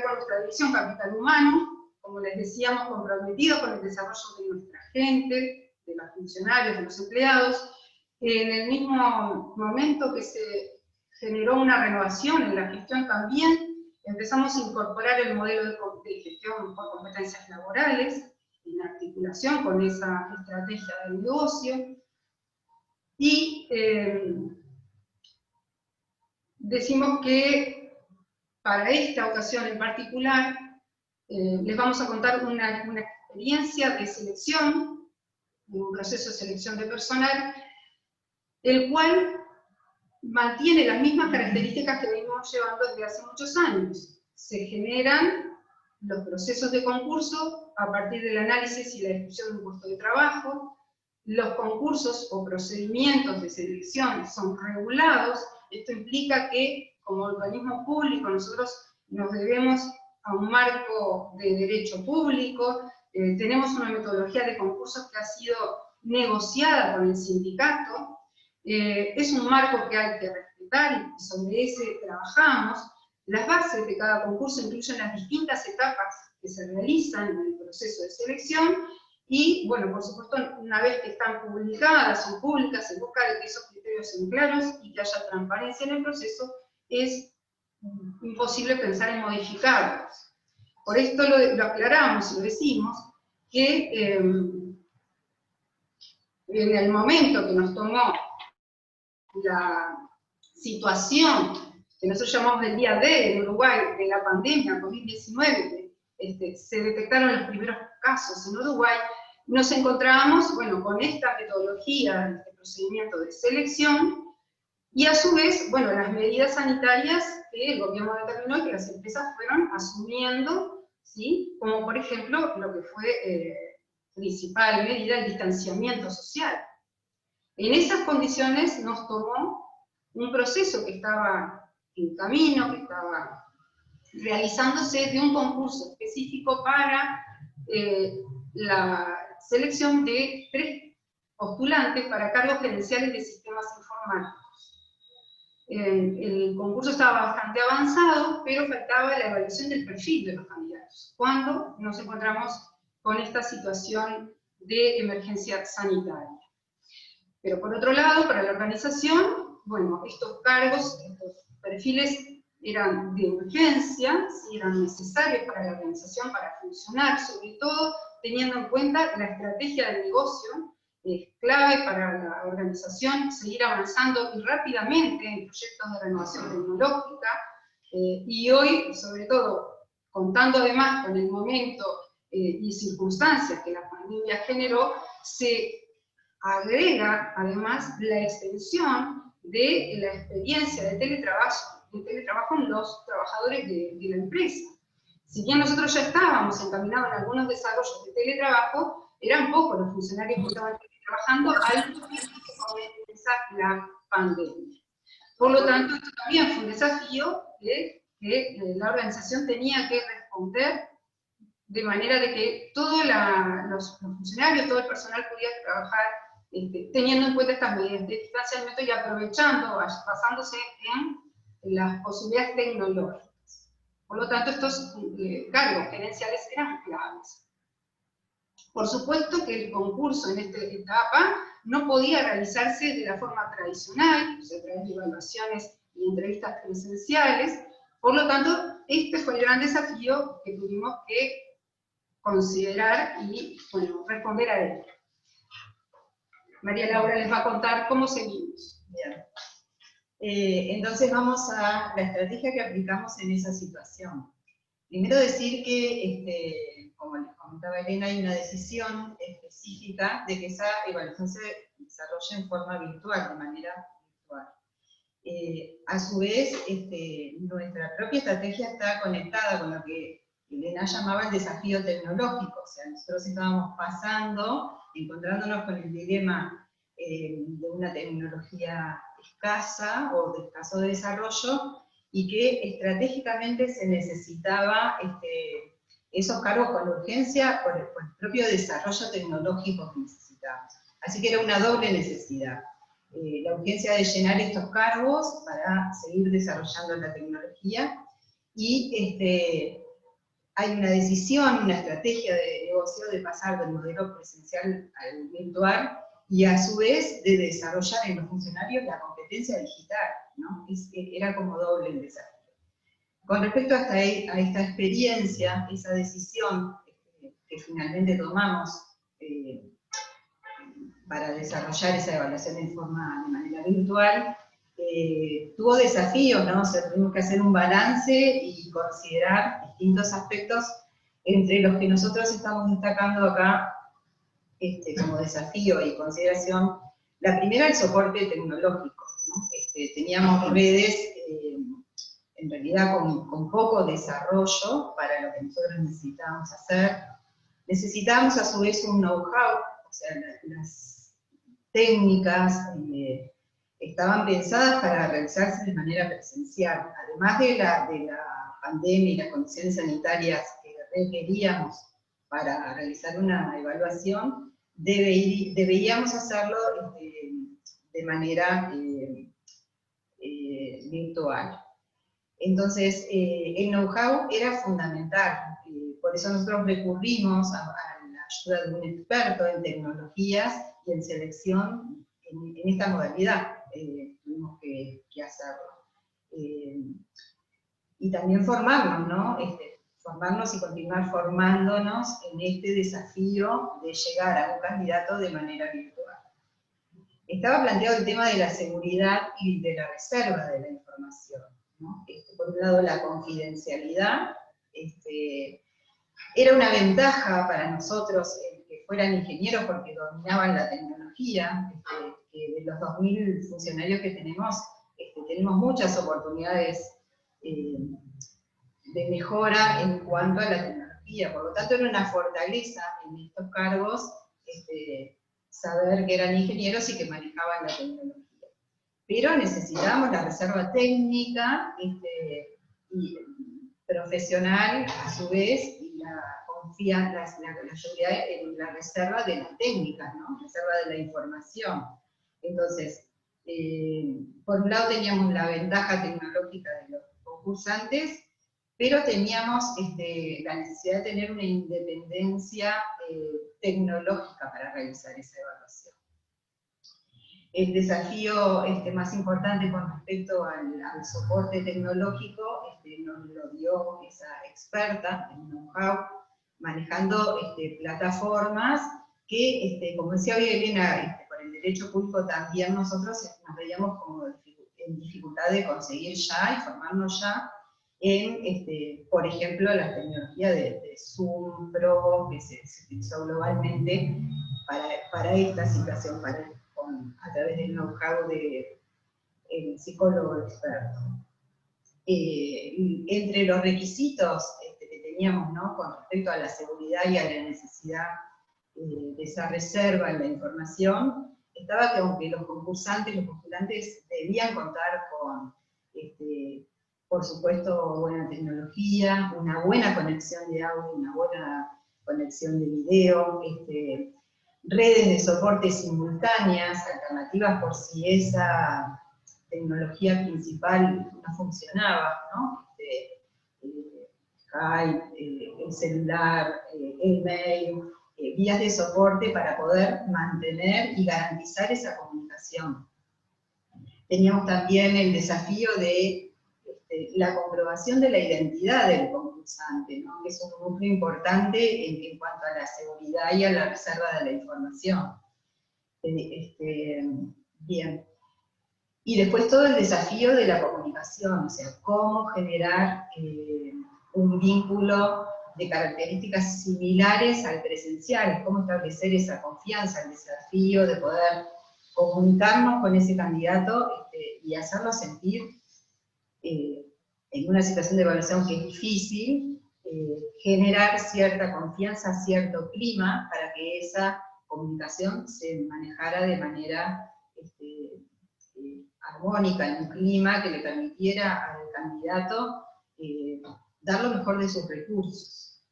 con nuestra división Capital Humano, como les decíamos, comprometidos con el desarrollo de nuestra gente, de los funcionarios, de los empleados. En el mismo momento que se generó una renovación en la gestión también, empezamos a incorporar el modelo de gestión por competencias laborales, en articulación con esa estrategia del negocio, y decimos que para esta ocasión en particular les vamos a contar una experiencia de selección, un proceso de selección de personal, el cual mantiene las mismas características que venimos llevando desde hace muchos años. Se generan los procesos de concurso a partir del análisis y la discusión de un puesto de trabajo. Los concursos o procedimientos de selección son regulados. Esto implica que, como organismo público, nosotros nos debemos a un marco de derecho público. Tenemos una metodología de concursos que ha sido negociada con el sindicato. Es un marco que hay que respetar y sobre ese trabajamos. Las bases de cada concurso incluyen las distintas etapas que se realizan en el proceso de selección y, bueno, por supuesto, una vez que están publicadas o públicas, se busca que esos criterios sean claros y que haya transparencia en el proceso. Es imposible pensar en modificarlos. Por esto lo aclaramos y lo decimos, que en el momento que nos tomó la situación que nosotros llamamos del día D en Uruguay, de la pandemia COVID-19, se detectaron los primeros casos en Uruguay, nos encontrábamos, bueno, con esta metodología, este procedimiento de selección, y a su vez, bueno, las medidas sanitarias que el gobierno determinó y que las empresas fueron asumiendo, ¿sí? Como por ejemplo, lo que fue principal medida, el distanciamiento social. En esas condiciones nos tomó un proceso que estaba en camino, que estaba realizándose de un concurso específico para la selección de 3 postulantes para cargos gerenciales de sistemas informáticos. El concurso estaba bastante avanzado, pero faltaba la evaluación del perfil de los candidatos, cuando nos encontramos con esta situación de emergencia sanitaria. Pero por otro lado, para la organización, bueno, estos cargos, estos perfiles eran de urgencia, ¿sí? Eran necesarios para la organización para funcionar, sobre todo teniendo en cuenta la estrategia del negocio. Es clave para la organización seguir avanzando y rápidamente en proyectos de renovación tecnológica, y hoy, sobre todo, contando además con el momento y circunstancias que la pandemia generó, se agrega además la extensión de la experiencia de teletrabajo en los trabajadores de la empresa. Si bien nosotros ya estábamos encaminados en algunos desarrollos de teletrabajo, eran pocos los funcionarios que estaban trabajando al momento que comienza la pandemia. Por lo tanto, esto también fue un desafío que la organización tenía que responder de manera de que todos los funcionarios, todo el personal pudiera trabajar teniendo en cuenta estas medidas de distanciamiento y aprovechando, basándose en las posibilidades tecnológicas. Por lo tanto, estos cargos gerenciales eran claves. Por supuesto que el concurso en esta etapa no podía realizarse de la forma tradicional, o sea, a través de evaluaciones y entrevistas presenciales. Por lo tanto, este fue el gran desafío que tuvimos que considerar y, bueno, responder a él. María Laura les va a contar cómo seguimos. Bien. Entonces vamos a la estrategia que aplicamos en esa situación. Primero decir que, como les comentaba Elena, hay una decisión específica de que esa evaluación se desarrolle en forma virtual, de manera virtual. A su vez, nuestra propia estrategia está conectada con lo que Elena llamaba el desafío tecnológico. O sea, nosotros estábamos encontrándonos con el dilema de una tecnología escasa o de escaso desarrollo, y que estratégicamente se necesitaba esos cargos con urgencia por el propio desarrollo tecnológico que necesitábamos. Así que era una doble necesidad. La urgencia de llenar estos cargos para seguir desarrollando la tecnología, y hay una decisión, una estrategia de negocio de pasar del modelo presencial al virtual, y a su vez de desarrollar en los funcionarios la competencia digital, ¿no? Era como doble el desafío. Con respecto a esta experiencia, esa decisión que finalmente tomamos para desarrollar esa evaluación de manera virtual, tuvo desafíos, ¿no? O sea, tuvimos que hacer un balance y considerar distintos aspectos, entre los que nosotros estamos destacando acá como desafío y consideración. La primera, el soporte tecnológico, ¿no? Teníamos redes, en realidad con poco desarrollo para lo que nosotros necesitábamos hacer. Necesitábamos a su vez un know-how, o sea, las técnicas estaban pensadas para realizarse de manera presencial. Además de la pandemia y las condiciones sanitarias que requeríamos para realizar una evaluación, deberíamos hacerlo de manera virtual. Entonces, el know-how era fundamental, por eso nosotros recurrimos a la ayuda de un experto en tecnologías y en selección en esta modalidad, tuvimos que hacerlo. Y también formarnos, ¿no? Formarnos y continuar formándonos en este desafío de llegar a un candidato de manera virtual. Estaba planteado el tema de la seguridad y de la reserva de la información, ¿no? Por un lado, la confidencialidad. Era una ventaja para nosotros que fueran ingenieros porque dominaban la tecnología. Que de los 2000 funcionarios que tenemos muchas oportunidades de mejora en cuanto a la tecnología. Por lo tanto, era una fortaleza en estos cargos saber que eran ingenieros y que manejaban la tecnología. Pero necesitábamos la reserva técnica y profesional, a su vez, y la seguridad en la reserva de las técnicas, ¿no? Reserva de la información. Entonces, por un lado teníamos la ventaja tecnológica de los concursantes, pero teníamos la necesidad de tener una independencia tecnológica para realizar esa evaluación. El desafío más importante con respecto al soporte tecnológico nos lo dio esa experta en know-how, manejando plataformas que, como decía hoy Elena, por el derecho público también nosotros nos veíamos como en dificultad de conseguir ya y formarnos ya en, por ejemplo, la tecnología de Zoom Pro, que se utilizó globalmente para esta situación, a través del know-how del psicólogo experto. Entre los requisitos que teníamos, ¿no? Con respecto a la seguridad y a la necesidad de esa reserva en la información, estaba que aunque los concursantes, los postulantes debían contar con, por supuesto, buena tecnología, una buena conexión de audio, una buena conexión de video, redes de soporte simultáneas, alternativas por si esa tecnología principal no funcionaba, ¿no? Skype, el celular, el mail, vías de soporte para poder mantener y garantizar esa comunicación. Teníamos también el desafío de la comprobación de la identidad del concursante, ¿no? Que es un núcleo importante en cuanto a la seguridad y a la reserva de la información. Bien. Y después todo el desafío de la comunicación, o sea, cómo generar un vínculo de características similares al presencial, cómo establecer esa confianza, el desafío de poder comunicarnos con ese candidato y hacerlo sentir en una situación de evaluación que es difícil, generar cierta confianza, cierto clima, para que esa comunicación se manejara de manera armónica, en un clima que le permitiera al candidato dar lo mejor de sus recursos.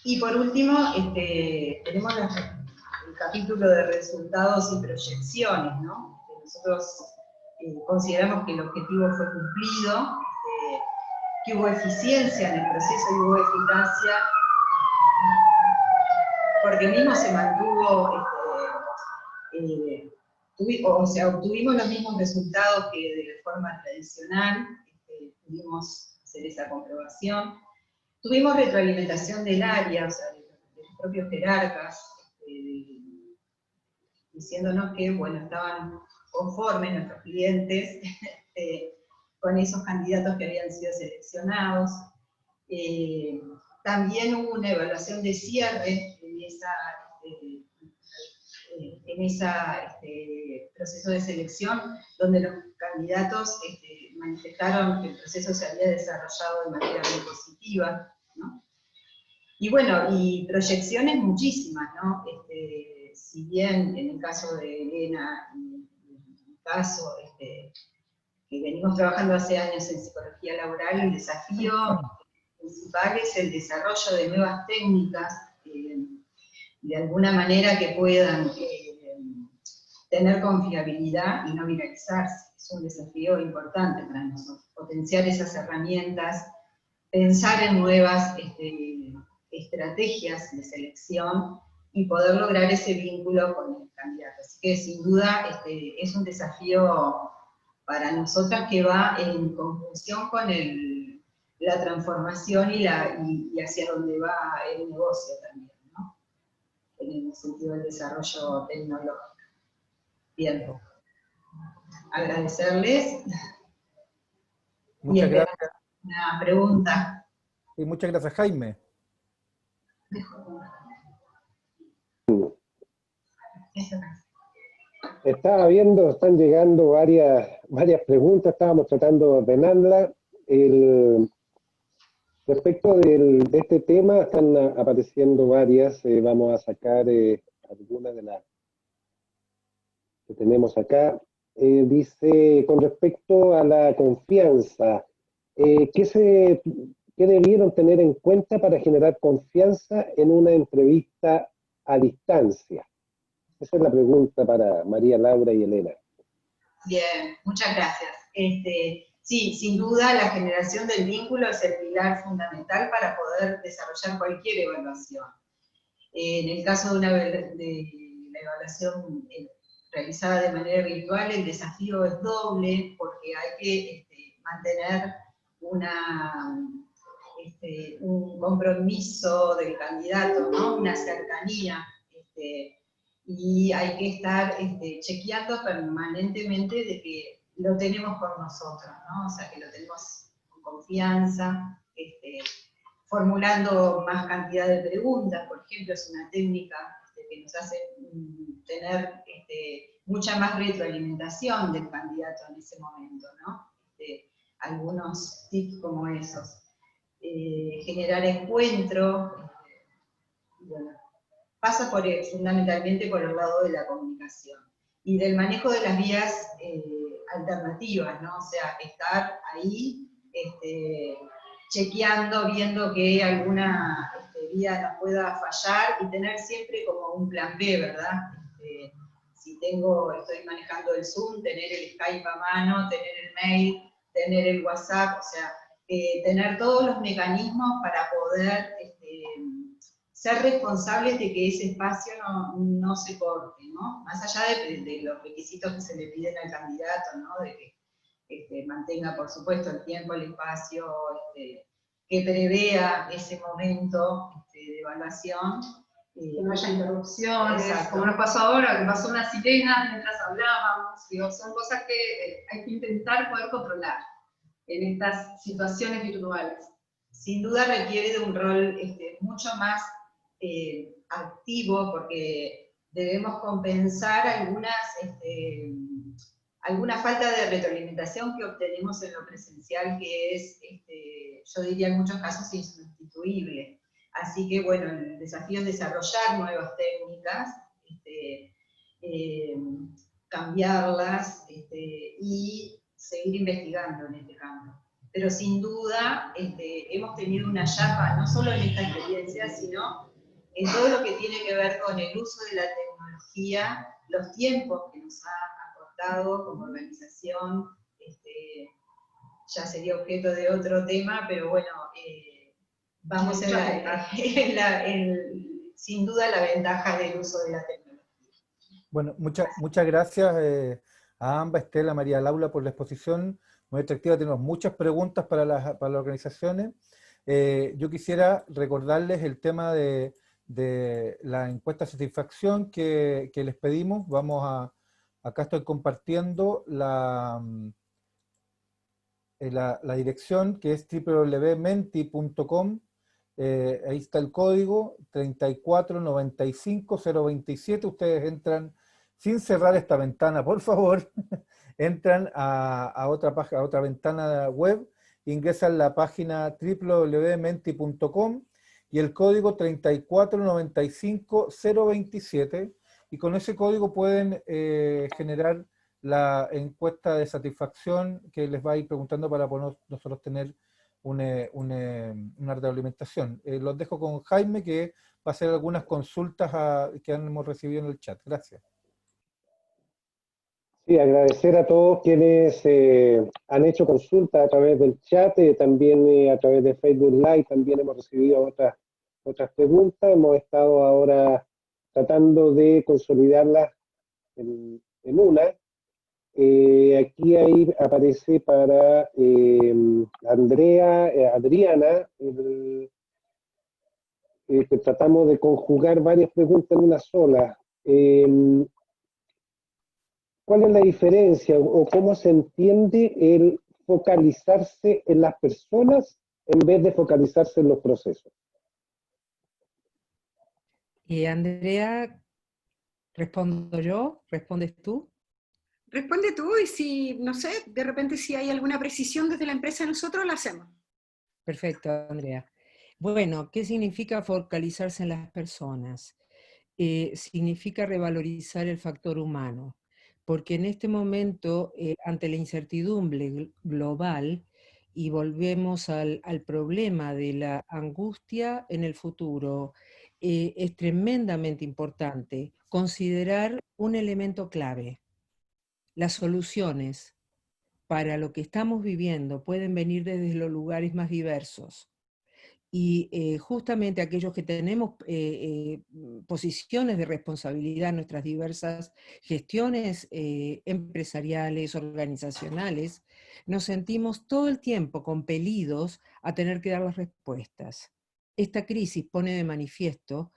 Y por último, tenemos el capítulo de resultados y proyecciones, ¿no? Nosotros consideramos que el objetivo fue cumplido, que hubo eficiencia en el proceso y hubo eficacia, porque mismo se mantuvo, obtuvimos los mismos resultados que de la forma tradicional, pudimos hacer esa comprobación. Tuvimos retroalimentación del área, o sea, de los propios jerarcas, diciéndonos que, bueno, estaban conformes nuestros clientes con esos candidatos que habían sido seleccionados. También hubo una evaluación de cierre en ese proceso de selección, donde los candidatos manifestaron que el proceso se había desarrollado de manera muy positiva, ¿no? Y bueno, y proyecciones muchísimas, ¿no? Si bien en el caso de Elena, y en mi caso, que venimos trabajando hace años en psicología laboral, el desafío principal es el desarrollo de nuevas técnicas, de alguna manera que puedan tener confiabilidad y no viralizarse. Es un desafío importante para nosotros, potenciar esas herramientas, pensar en nuevas estrategias de selección y poder lograr ese vínculo con el candidato. Así que sin duda es un desafío para nosotras que va en conjunción con la transformación y hacia dónde va el negocio también, ¿no? En el sentido del desarrollo tecnológico. Bien. Agradecerles. Muchas gracias. Una pregunta. Y muchas gracias, Jaime. Estaba viendo, están llegando varias preguntas, estábamos tratando de ordenarlas. Respecto de este tema, están apareciendo varias, vamos a sacar algunas de las que tenemos acá. Dice, con respecto a la confianza, ¿qué debieron tener en cuenta para generar confianza en una entrevista a distancia? Esa es la pregunta para María Laura y Elena. Bien, muchas gracias. Sí, sin duda la generación del vínculo es el pilar fundamental para poder desarrollar cualquier evaluación. En el caso de la evaluación realizada de manera virtual, el desafío es doble porque hay que mantener un compromiso del candidato, ¿no? Una cercanía, y hay que estar chequeando permanentemente de que lo tenemos con nosotros, ¿no? O sea, que lo tenemos con confianza, formulando más cantidad de preguntas, por ejemplo, es una técnica que nos hace tener mucha más retroalimentación del candidato en ese momento, ¿no? Algunos tips como esos. Generar encuentro, bueno, pasa fundamentalmente por el lado de la comunicación y del manejo de las vías alternativas, ¿no? O sea, estar ahí chequeando, viendo que alguna vía nos pueda fallar y tener siempre como un plan B, ¿verdad? Si estoy manejando el Zoom, tener el Skype a mano, tener el mail, tener el WhatsApp, o sea, tener todos los mecanismos para poder ser responsables de que ese espacio no se corte, ¿no? Más allá de los requisitos que se le piden al candidato, ¿no? De que mantenga, por supuesto, el tiempo, el espacio, que prevea ese momento de evaluación. Que no haya interrupciones, Exacto. como nos pasó ahora, que pasó una sirena mientras hablábamos, digo, son cosas que hay que intentar poder controlar en estas situaciones virtuales. Sin duda requiere de un rol mucho más activo, porque debemos compensar alguna falta de retroalimentación que obtenemos en lo presencial, que es, yo diría en muchos casos, insustituible. Así que bueno, el desafío es desarrollar nuevas técnicas, cambiarlas y seguir investigando en este campo. Pero sin duda hemos tenido una chapa, no solo en esta experiencia, sino en todo lo que tiene que ver con el uso de la tecnología, los tiempos que nos ha acortado como organización, ya sería objeto de otro tema, pero bueno, vamos sin duda la ventaja del uso de la tecnología. Bueno, muchas gracias a ambas, Estela, María Laura, por la exposición muy atractiva. Tenemos muchas preguntas para las organizaciones. Yo quisiera recordarles el tema de la encuesta de satisfacción que les pedimos. Acá estoy compartiendo la dirección, que es www.menti.com. Ahí está el código 3495027. Ustedes entran sin cerrar esta ventana, por favor. Entran a otra página, a otra ventana web, ingresan la página www.menti.com y el código 3495027, y con ese código pueden generar la encuesta de satisfacción que les va a ir preguntando para poder nosotros tener una retroalimentación. Los dejo con Jaime, que va a hacer algunas consultas que hemos recibido en el chat. Gracias. Sí, agradecer a todos quienes han hecho consultas a través del chat, también a través de Facebook Live, también hemos recibido otras preguntas. Hemos estado ahora tratando de consolidarlas en una. Aquí ahí aparece para Adriana, que tratamos de conjugar varias preguntas en una sola. ¿Cuál es la diferencia o cómo se entiende el focalizarse en las personas en vez de focalizarse en los procesos? Andrea, ¿respondo yo? ¿Respondes tú? Responde tú, y si, no sé, de repente si hay alguna precisión desde la empresa nosotros la hacemos. Perfecto, Andrea. Bueno, ¿qué significa focalizarse en las personas? Significa revalorizar el factor humano, porque en este momento, ante la incertidumbre global, y volvemos al problema de la angustia en el futuro, es tremendamente importante considerar un elemento clave. Las soluciones para lo que estamos viviendo pueden venir desde los lugares más diversos. Y justamente aquellos que tenemos posiciones de responsabilidad en nuestras diversas gestiones empresariales, organizacionales, nos sentimos todo el tiempo compelidos a tener que dar las respuestas. Esta crisis pone de manifiesto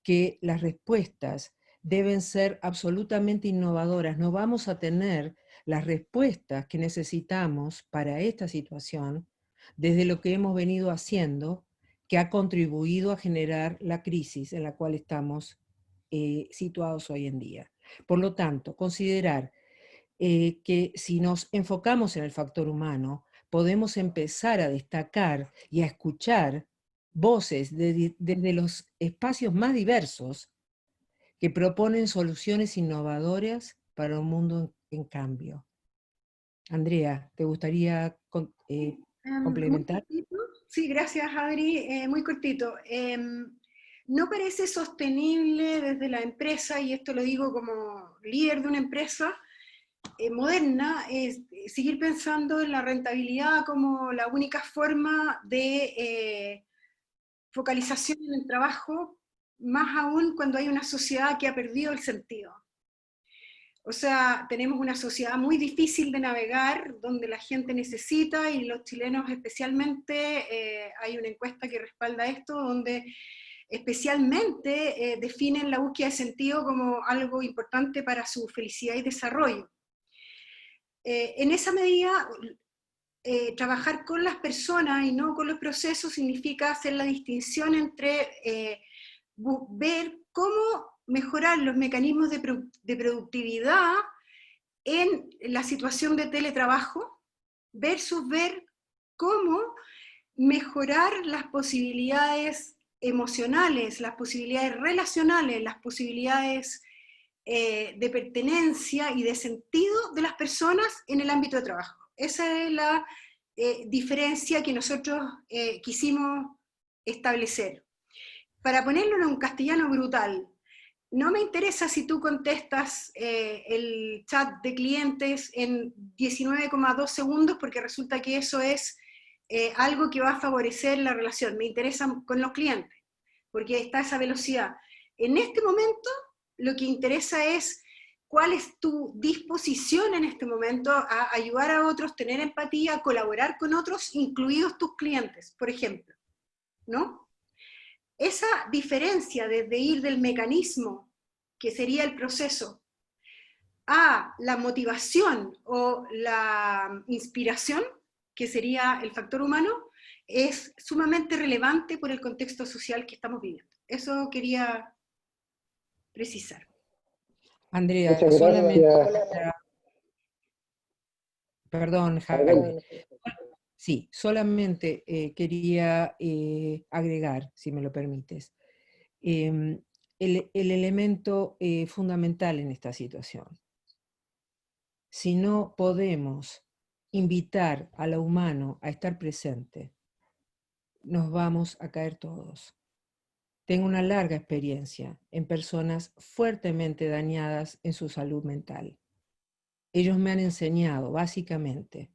que las respuestas deben ser absolutamente innovadoras. No vamos a tener las respuestas que necesitamos para esta situación desde lo que hemos venido haciendo, que ha contribuido a generar la crisis en la cual estamos situados hoy en día. Por lo tanto, considerar que si nos enfocamos en el factor humano, podemos empezar a destacar y a escuchar voces desde los espacios más diversos que proponen soluciones innovadoras para un mundo en cambio. Andrea, ¿te gustaría complementar? Sí, gracias, Adri. Muy cortito. No parece sostenible desde la empresa, y esto lo digo como líder de una empresa moderna, seguir pensando en la rentabilidad como la única forma de focalización en el trabajo, más aún cuando hay una sociedad que ha perdido el sentido. O sea, tenemos una sociedad muy difícil de navegar, donde la gente necesita, y los chilenos especialmente, hay una encuesta que respalda esto, donde especialmente definen la búsqueda de sentido como algo importante para su felicidad y desarrollo. En esa medida, trabajar con las personas y no con los procesos significa hacer la distinción entre ver cómo mejorar los mecanismos de productividad en la situación de teletrabajo versus ver cómo mejorar las posibilidades emocionales, las posibilidades relacionales, las posibilidades de pertenencia y de sentido de las personas en el ámbito de trabajo. Esa es la diferencia que nosotros quisimos establecer. Para ponerlo en un castellano brutal, no me interesa si tú contestas el chat de clientes en 19,2 segundos, porque resulta que eso es algo que va a favorecer la relación. Me interesa con los clientes, porque está esa velocidad. En este momento, lo que interesa es cuál es tu disposición en este momento a ayudar a otros, tener empatía, colaborar con otros, incluidos tus clientes, por ejemplo, ¿no? Esa diferencia desde ir del mecanismo, que sería el proceso, a la motivación o la inspiración, que sería el factor humano, es sumamente relevante por el contexto social que estamos viviendo. Eso quería precisar. Andrea, Muchas solamente gracias. perdón, Jaime. Adelante. Sí, solamente quería agregar, si me lo permites, el elemento fundamental en esta situación. Si no podemos invitar a lo humano a estar presente, nos vamos a caer todos. Tengo una larga experiencia en personas fuertemente dañadas en su salud mental. Ellos me han enseñado, básicamente,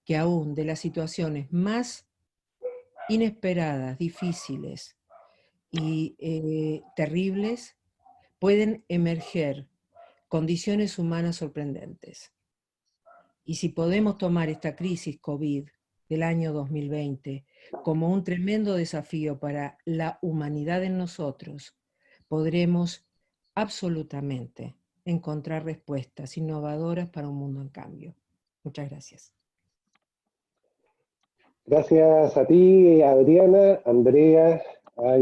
que aún de las situaciones más inesperadas, difíciles y terribles, pueden emerger condiciones humanas sorprendentes. Y si podemos tomar esta crisis COVID del año 2020 como un tremendo desafío para la humanidad en nosotros, podremos absolutamente encontrar respuestas innovadoras para un mundo en cambio. Muchas gracias. Gracias a ti, Adriana, Andrea.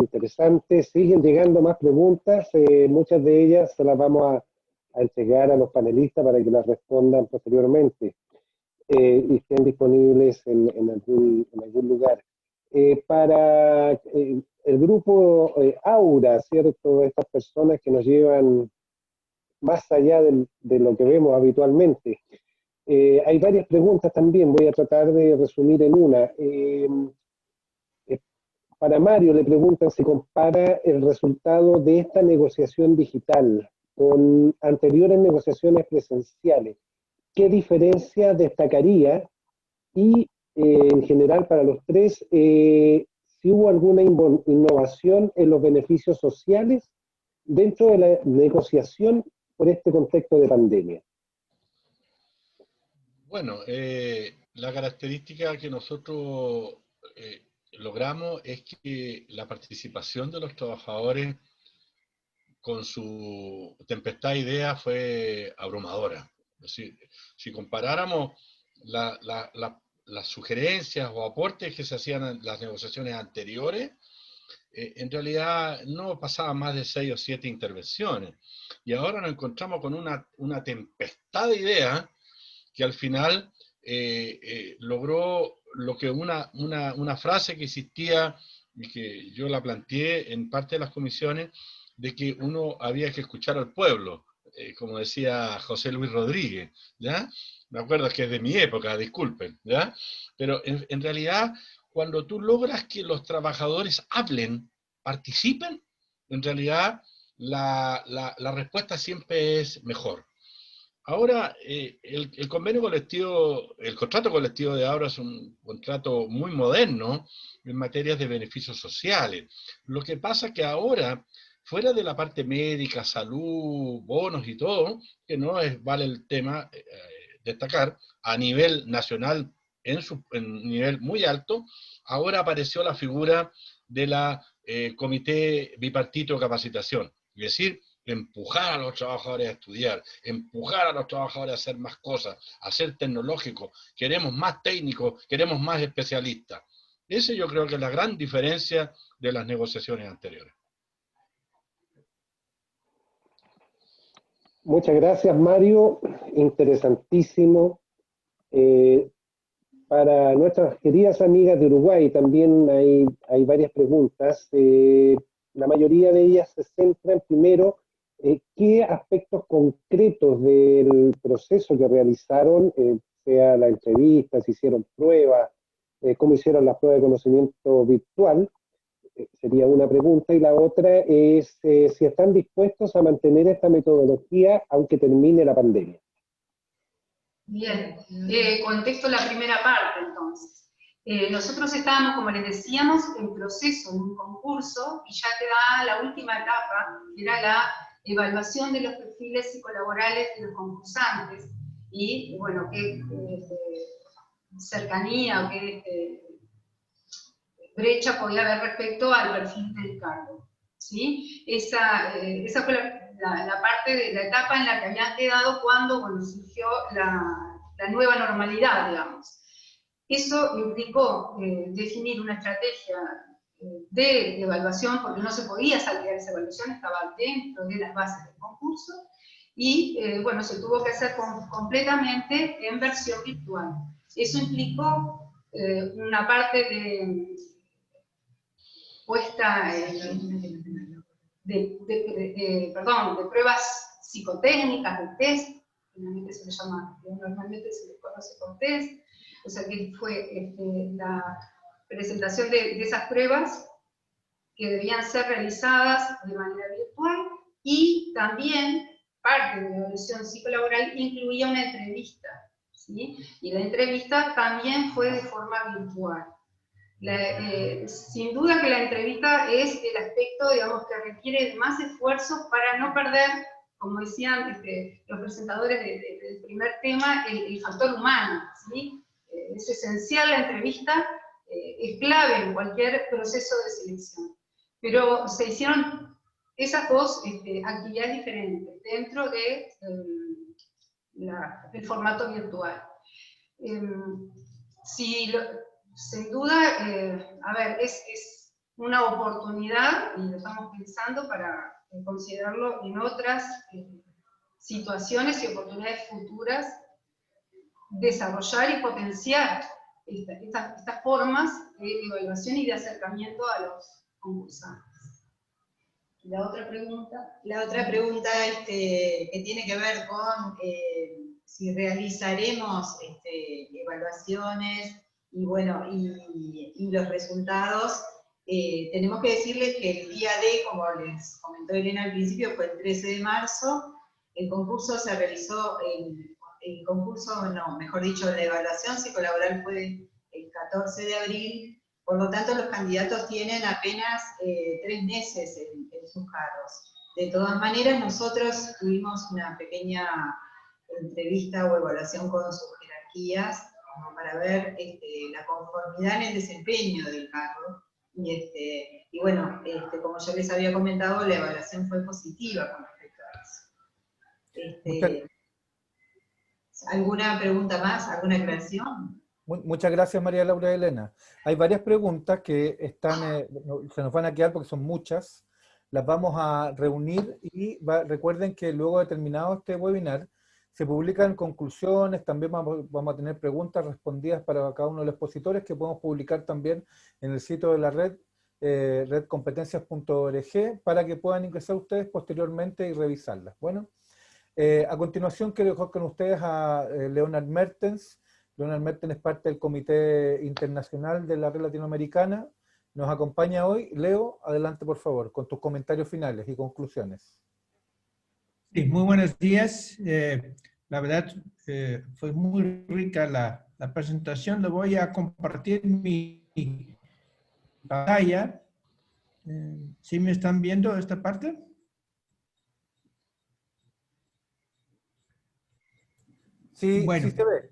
Interesante. Siguen llegando más preguntas. Muchas de ellas se las vamos a entregar a los panelistas para que las respondan posteriormente y estén disponibles en algún lugar. Para el grupo Aura, ¿cierto? Estas personas que nos llevan más allá de lo que vemos habitualmente. Hay varias preguntas también, voy a tratar de resumir en una. Para Mario le preguntan si compara el resultado de esta negociación digital con anteriores negociaciones presenciales. ¿Qué diferencia destacaría? Y en general para los tres, si hubo alguna innovación en los beneficios sociales dentro de la negociación por este contexto de pandemia. Bueno, la característica que nosotros logramos es que la participación de los trabajadores con su tempestad de ideas fue abrumadora. Es decir, si comparáramos las sugerencias o aportes que se hacían en las negociaciones anteriores, en realidad no pasaban más de 6 o 7 intervenciones. Y ahora nos encontramos con una tempestad de ideas que al final logró lo que una frase que existía y que yo la planteé en parte de las comisiones, de que uno había que escuchar al pueblo, como decía José Luis Rodríguez, ¿ya? Me acuerdo que es de mi época, disculpen, ¿ya? Pero en realidad, cuando tú logras que los trabajadores hablen, participen, en realidad la respuesta siempre es mejor. Ahora, el convenio colectivo, el contrato colectivo de Aura es un contrato muy moderno en materia de beneficios sociales. Lo que pasa es que ahora, fuera de la parte médica, salud, bonos y todo, que no vale el tema destacar, a nivel nacional, en nivel muy alto, ahora apareció la figura de la Comité Bipartito de Capacitación. Es decir, empujar a los trabajadores a estudiar, empujar a los trabajadores a hacer más cosas, a ser tecnológicos, queremos más técnicos, queremos más especialistas. Ese yo creo que es la gran diferencia de las negociaciones anteriores. Muchas gracias, Mario. Interesantísimo. Para nuestras queridas amigas de Uruguay también hay varias preguntas. La mayoría de ellas se centran primero qué aspectos concretos del proceso que realizaron, sea la entrevista, si hicieron pruebas, cómo hicieron las pruebas de conocimiento virtual, sería una pregunta, y la otra es si están dispuestos a mantener esta metodología aunque termine la pandemia. Bien, contesto la primera parte entonces. Nosotros estábamos, como les decíamos, en proceso, en un concurso, y ya quedaba la última etapa, que era la evaluación de los perfiles psicolaborales de los concursantes, y bueno, qué cercanía o qué brecha podía haber respecto al perfil del cargo. ¿Sí? Esa fue la parte de la etapa en la que había quedado cuando surgió la nueva normalidad, digamos. Eso implicó definir una estrategia de evaluación, porque no se podía saltear esa evaluación, estaba dentro de las bases del concurso, y bueno, se tuvo que hacer completamente en versión virtual. Eso implicó una parte de puesta de pruebas psicotécnicas, de test, normalmente se les conoce por test, o sea que fue la presentación de esas pruebas que debían ser realizadas de manera virtual, y también parte de la evaluación psicolaboral incluía una entrevista, ¿sí? Y la entrevista también fue de forma virtual. Sin duda que la entrevista es el aspecto, digamos, que requiere más esfuerzos para no perder, como decían los presentadores del primer tema, el factor humano, ¿sí? Es esencial la entrevista, es clave en cualquier proceso de selección. Pero se hicieron esas dos actividades diferentes dentro del formato virtual. Sin duda, a ver, es una oportunidad, y lo estamos pensando para considerarlo en otras situaciones y oportunidades futuras, desarrollar y potenciar estas formas de evaluación y de acercamiento a los concursantes. La otra pregunta que tiene que ver con si realizaremos evaluaciones y bueno, y los resultados. Tenemos que decirles que el día D, como les comentó Elena al principio, fue el 13 de marzo, el concurso se realizó, la evaluación psicolaboral fue el 14 de abril, por lo tanto los candidatos tienen apenas 3 meses en sus cargos. De todas maneras, nosotros tuvimos una pequeña entrevista o evaluación con sus jerarquías, como para ver la conformidad en el desempeño del cargo. Y bueno, como yo les había comentado, la evaluación fue positiva con respecto a eso. ¿Alguna pregunta más? ¿Alguna aclaración? Muchas gracias, María Laura y Elena. Hay varias preguntas que se nos van a quedar porque son muchas. Las vamos a reunir y recuerden que luego de terminado este webinar, se publican conclusiones, también vamos a tener preguntas respondidas para cada uno de los expositores que podemos publicar también en el sitio de la red, redcompetencias.org, para que puedan ingresar ustedes posteriormente y revisarlas. Bueno, a continuación quiero dejar con ustedes a Leonard Mertens. Leonard Mertens es parte del Comité Internacional de la Red Latinoamericana. Nos acompaña hoy. Leo, adelante por favor, con tus comentarios finales y conclusiones. Sí, muy buenos días. La verdad, fue muy rica la presentación. Le voy a compartir mi pantalla. ¿Sí me están viendo esta parte? Sí, bueno, sí se ve.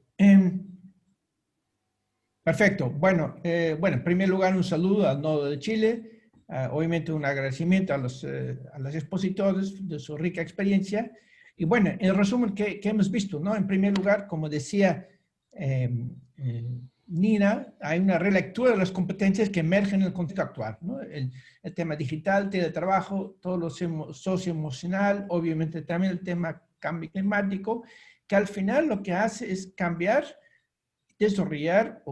Perfecto. Bueno, en primer lugar, un saludo al Nodo de Chile. Obviamente un agradecimiento a los expositores de su rica experiencia. Y bueno, en resumen, ¿qué hemos visto? ¿No? En primer lugar, como decía Nina, hay una relectura de las competencias que emergen en el contexto actual, ¿no? El tema digital, teletrabajo, todo lo socioemocional, obviamente también el tema cambio climático, que al final lo que hace es cambiar, desarrollar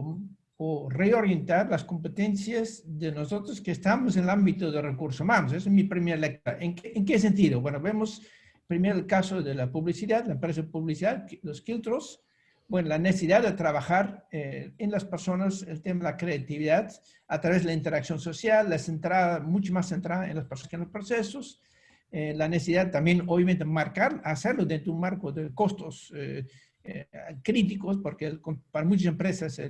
o reorientar las competencias de nosotros que estamos en el ámbito de recursos humanos. Esa es mi primera lectura. ¿En qué sentido? Bueno, vemos primero el caso de la publicidad, la empresa de publicidad, los Quiltros, bueno, la necesidad de trabajar en las personas, el tema de la creatividad, a través de la interacción social, la centrada, mucho más centrada en las personas que en los procesos, la necesidad también, obviamente, hacerlo dentro de un marco de costos críticos, porque para muchas empresas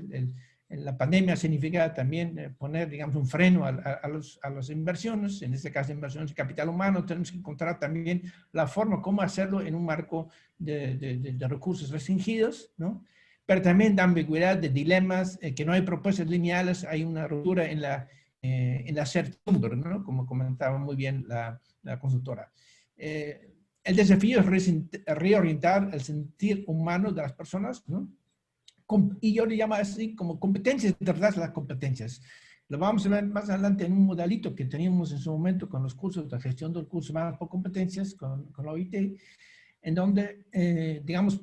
la pandemia significa también poner, digamos, un freno a las inversiones, en este caso inversiones de capital humano. Tenemos que encontrar también la forma cómo hacerlo en un marco de recursos restringidos, ¿no? Pero también de ambigüedad, de dilemas, que no hay propuestas lineales, hay una ruptura en la certidumbre, ¿no? Como comentaba muy bien la consultora. El desafío es reorientar el sentir humano de las personas, ¿no? Y yo le llamo así como competencias detrás de las competencias. Lo vamos a ver más adelante en un modelito que teníamos en su momento con los cursos de gestión del curso más por competencias, con la OIT, en donde, digamos,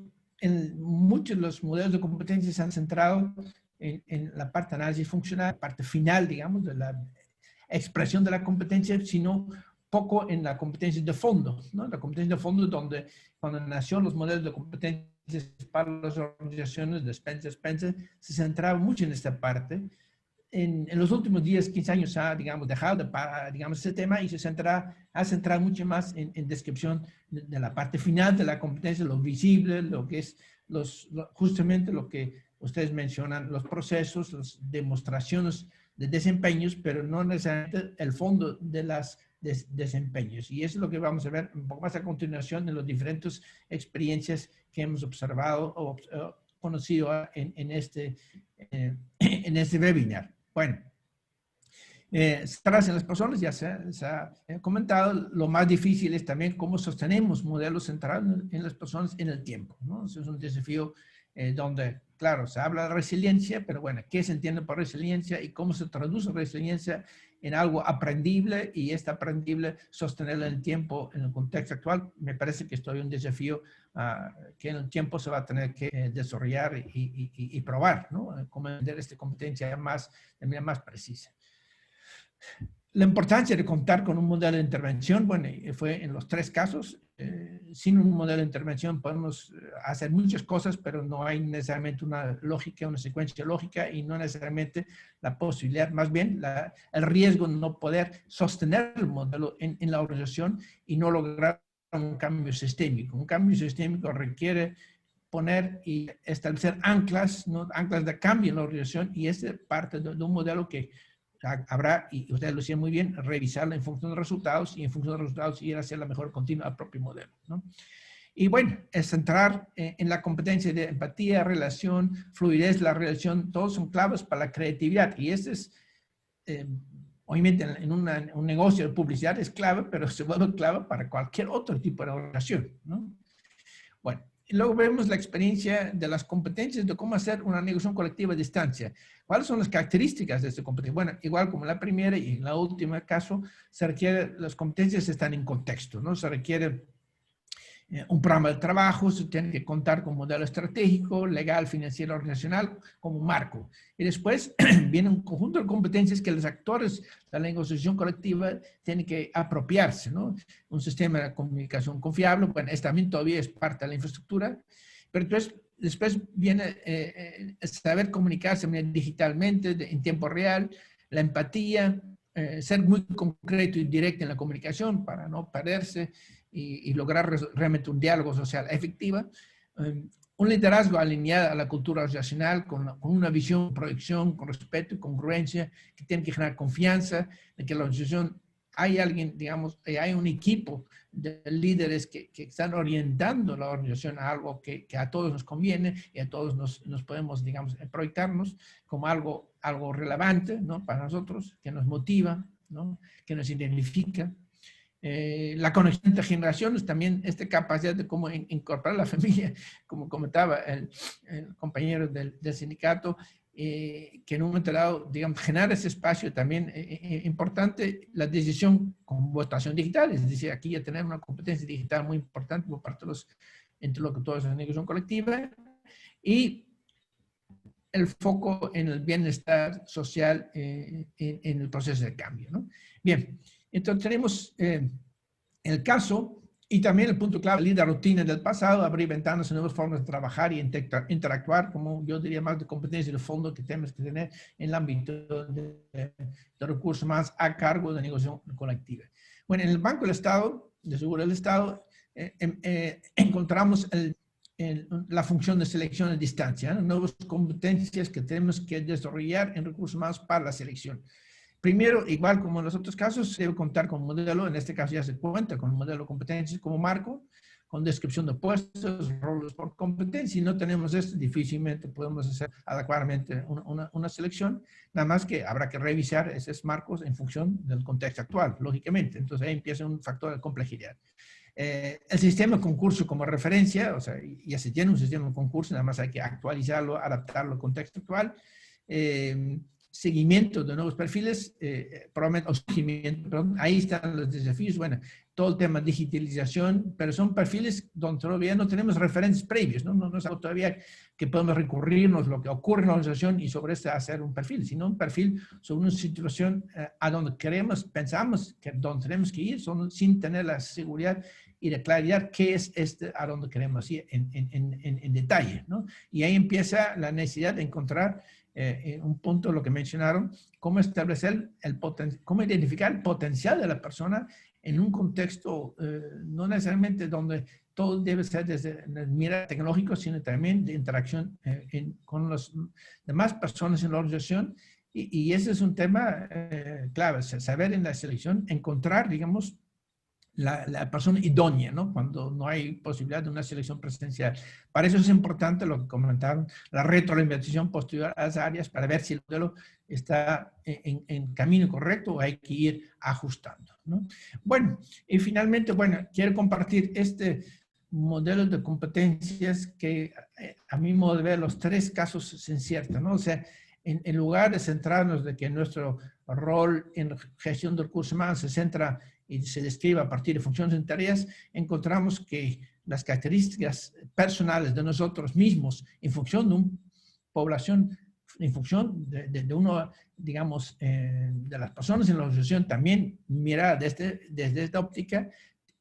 muchos de los modelos de competencias se han centrado en la parte de análisis funcional, la parte final, digamos, de la expresión de la competencia, sino poco en la competencia de fondo, ¿no? La competencia de fondo donde cuando nació los modelos de competencias para las organizaciones de Spencer, se centraba mucho en esta parte. En los últimos 10, 15 años ha, digamos, dejado digamos, ese tema y ha centrado mucho más en descripción de la parte final de la competencia, lo visible, lo que es justamente lo que ustedes mencionan, los procesos, las demostraciones de desempeños, pero no necesariamente el fondo de las desempeños. Y eso es lo que vamos a ver un poco más a continuación en las diferentes experiencias que hemos observado o conocido en este webinar. Bueno, centrarse en las personas, ya se ha comentado. Lo más difícil es también cómo sostenemos modelos centrados en las personas en el tiempo, ¿no? Eso es un desafío donde, claro, se habla de resiliencia, pero bueno, ¿qué se entiende por resiliencia y cómo se traduce resiliencia en algo aprendible y aprendible sostenerlo en el tiempo, en el contexto actual? Me parece que esto es un desafío que en el tiempo se va a tener que desarrollar y probar, ¿no? Cómo entender esta competencia de manera más precisa. La importancia de contar con un modelo de intervención, bueno, fue en los 3 casos. Sin un modelo de intervención podemos hacer muchas cosas, pero no hay necesariamente una lógica, una secuencia lógica y no necesariamente la posibilidad, más bien el riesgo de no poder sostener el modelo en la organización y no lograr un cambio sistémico. Un cambio sistémico requiere poner y establecer anclas, ¿no? Anclas de cambio en la organización, y es parte de un modelo que habrá, y ustedes lo decían muy bien, revisarla en función de los resultados y en función de los resultados ir hacia la mejor continua al propio modelo, ¿no? Y bueno, es centrar en la competencia de empatía, relación, fluidez, la relación, todos son claves para la creatividad. Y este es, obviamente, en un negocio de publicidad es clave, pero se vuelve clave para cualquier otro tipo de relación, ¿no? Bueno. Y luego vemos la experiencia de las competencias de cómo hacer una negociación colectiva a distancia. ¿Cuáles son las características de esta competencia? Bueno, igual como la primera y en la última caso, las competencias están en contexto, ¿no? Se requiere un programa de trabajo, se tiene que contar con un modelo estratégico, legal, financiero, organizacional, como marco. Y después viene un conjunto de competencias que los actores de la negociación colectiva tienen que apropiarse, ¿no? Un sistema de comunicación confiable, bueno, también todavía es parte de la infraestructura, pero entonces después viene saber comunicarse digitalmente, en tiempo real, la empatía, ser muy concreto y directo en la comunicación para no perderse, y lograr realmente un diálogo social efectivo, un liderazgo alineado a la cultura organizacional con una visión, proyección, con respeto y congruencia, que tiene que generar confianza de que la organización hay alguien, digamos, hay un equipo de líderes que están orientando la organización a algo que a todos nos conviene y a todos nos podemos, digamos, proyectarnos como algo relevante, ¿no? Para nosotros, que nos motiva, ¿no? Que nos identifica. La conexión entre generaciones, también esta capacidad de cómo incorporar la familia, como comentaba el compañero del sindicato, que en un momento dado, digamos, generar ese espacio también importante, la decisión con votación digital, es decir, aquí ya tener una competencia digital muy importante por parte de los interlocutores de la negociación colectiva, y el foco en el bienestar social en el proceso de cambio, ¿no? Bien. Entonces tenemos el caso Y también el punto clave, salir de la rutina del pasado, abrir ventanas a nuevas formas de trabajar y interactuar, como yo diría más de competencia de fondo que tenemos que tener en el ámbito de recursos más a cargo de negociación colectiva. Bueno, en el Banco del Estado, de Seguro del Estado, encontramos la función de selección a distancia, ¿no? Nuevas competencias que tenemos que desarrollar en recursos humanos para la selección. Primero, igual como en los otros casos, se debe contar con un modelo, en este caso ya se cuenta con un modelo de competencias como marco, con descripción de puestos, roles por competencia. Si no tenemos esto, difícilmente podemos hacer adecuadamente una selección, nada más que habrá que revisar esos marcos en función del contexto actual, lógicamente. Entonces ahí empieza un factor de complejidad. El sistema de concurso como referencia, o sea, ya se tiene un sistema de concurso, nada más hay que actualizarlo, adaptarlo al contexto actual. Seguimiento de nuevos perfiles, ahí están los desafíos. Bueno, todo el tema de digitalización, pero son perfiles donde todavía no tenemos referentes previos, ¿no? No es algo todavía que podemos recurrirnos lo que ocurre en la organización y sobre esto hacer un perfil, sino un perfil sobre una situación a donde queremos, pensamos que donde tenemos que ir, sin tener la seguridad y la claridad qué es a donde queremos ir en detalle, ¿no? Y ahí empieza la necesidad de encontrar un punto, lo que mencionaron, cómo establecer cómo identificar el potencial de la persona en un contexto no necesariamente donde todo debe ser desde el mira tecnológico, sino también de interacción con las demás personas en la organización. Y ese es un tema clave, saber en la selección, encontrar, digamos, la persona idónea, ¿no? Cuando no hay posibilidad de una selección presencial. Para eso es importante lo que comentaron, la retroalimentación posterior a las áreas para ver si el modelo está en camino correcto o hay que ir ajustando, ¿no? Bueno, y finalmente, bueno, quiero compartir este modelo de competencias que a mi modo de ver los tres casos se encierran, ¿no? O sea, en lugar de centrarnos de que nuestro rol en gestión de recursos humanos se centra y se describe a partir de funciones y tareas, encontramos que las características personales de nosotros mismos en función de una población, en función de uno, digamos, de las personas en la organización, también mirada desde esta óptica,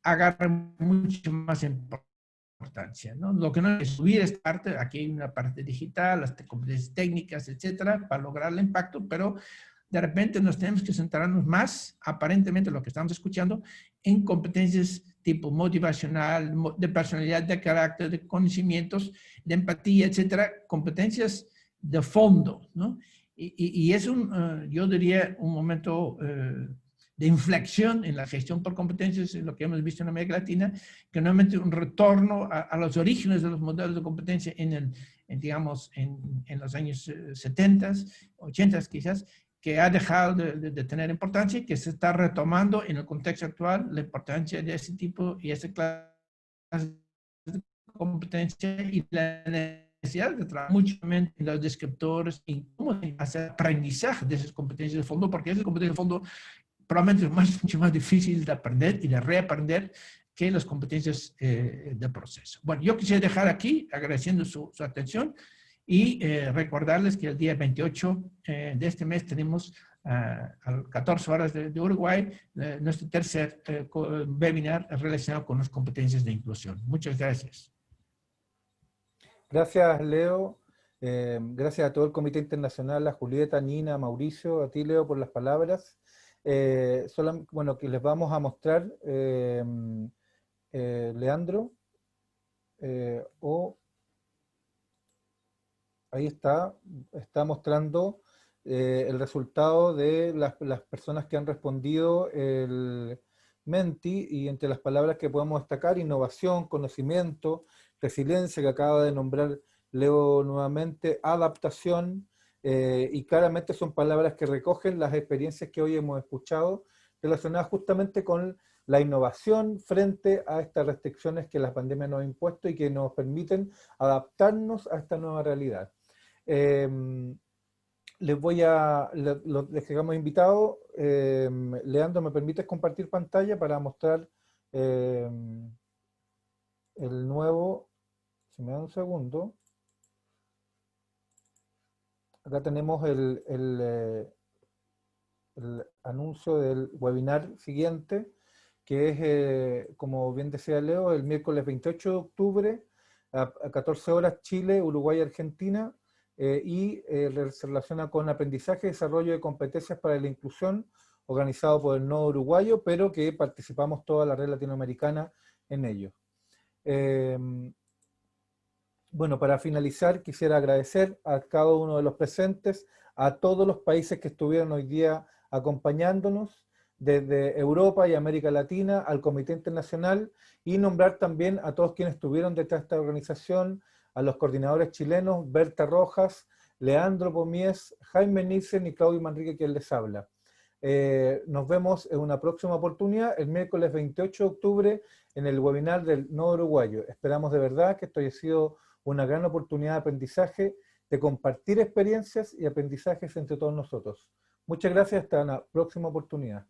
agarra mucho más importancia, ¿no? Lo que no es subir esta parte, aquí hay una parte digital, las competencias técnicas, etcétera, para lograr el impacto, pero de repente nos tenemos que centrarnos más, aparentemente lo que estamos escuchando, en competencias tipo motivacional, de personalidad, de carácter, de conocimientos, de empatía, etcétera, competencias de fondo, ¿no? Y es yo diría, un momento de inflexión en la gestión por competencias, en lo que hemos visto en América Latina, que nuevamente un retorno a los orígenes de los modelos de competencia digamos, en los años 70, 80 quizás, que ha dejado de tener importancia y que se está retomando en el contexto actual la importancia de ese tipo y esa clase de competencia y la necesidad de trabajar mucho en los descriptores y cómo hacer aprendizaje de esas competencias de fondo, porque esas competencias de fondo probablemente es mucho más difícil de aprender y de reaprender que las competencias de proceso. Bueno, yo quisiera dejar aquí agradeciendo su atención y recordarles que el día 28 de este mes tenemos a 14 horas de Uruguay nuestro tercer webinar relacionado con las competencias de inclusión. Muchas gracias. Gracias, Leo. Gracias a todo el Comité Internacional, a Julieta, Nina, Mauricio, a ti, Leo, por las palabras. Bueno, que les vamos a mostrar, Leandro, ahí está mostrando el resultado de las personas que han respondido el Menti, y entre las palabras que podemos destacar, innovación, conocimiento, resiliencia, que acaba de nombrar Leo nuevamente, adaptación, y claramente son palabras que recogen las experiencias que hoy hemos escuchado relacionadas justamente con la innovación frente a estas restricciones que la pandemia nos ha impuesto y que nos permiten adaptarnos a esta nueva realidad. Les dejamos invitados. Leandro, ¿me permites compartir pantalla para mostrar el nuevo? Si me da un segundo. Acá tenemos el anuncio del webinar siguiente, que es, como bien decía Leo, el miércoles 28 de octubre, a 14 horas, Chile, Uruguay, Argentina, se relaciona con aprendizaje y desarrollo de competencias para la inclusión, organizado por el Nodo Uruguayo, pero que participamos toda la red latinoamericana en ello. Bueno, para finalizar, quisiera agradecer a cada uno de los presentes, a todos los países que estuvieron hoy día acompañándonos, desde Europa y América Latina, al Comité Internacional, y nombrar también a todos quienes estuvieron detrás de esta organización, a los coordinadores chilenos, Berta Rojas, Leandro Pomies, Jaime Nielsen y Claudio Manrique, quien les habla. Nos vemos en una próxima oportunidad, el miércoles 28 de octubre, en el webinar del Nodo Uruguayo. Esperamos de verdad que esto haya sido una gran oportunidad de aprendizaje, de compartir experiencias y aprendizajes entre todos nosotros. Muchas gracias, hasta una próxima oportunidad.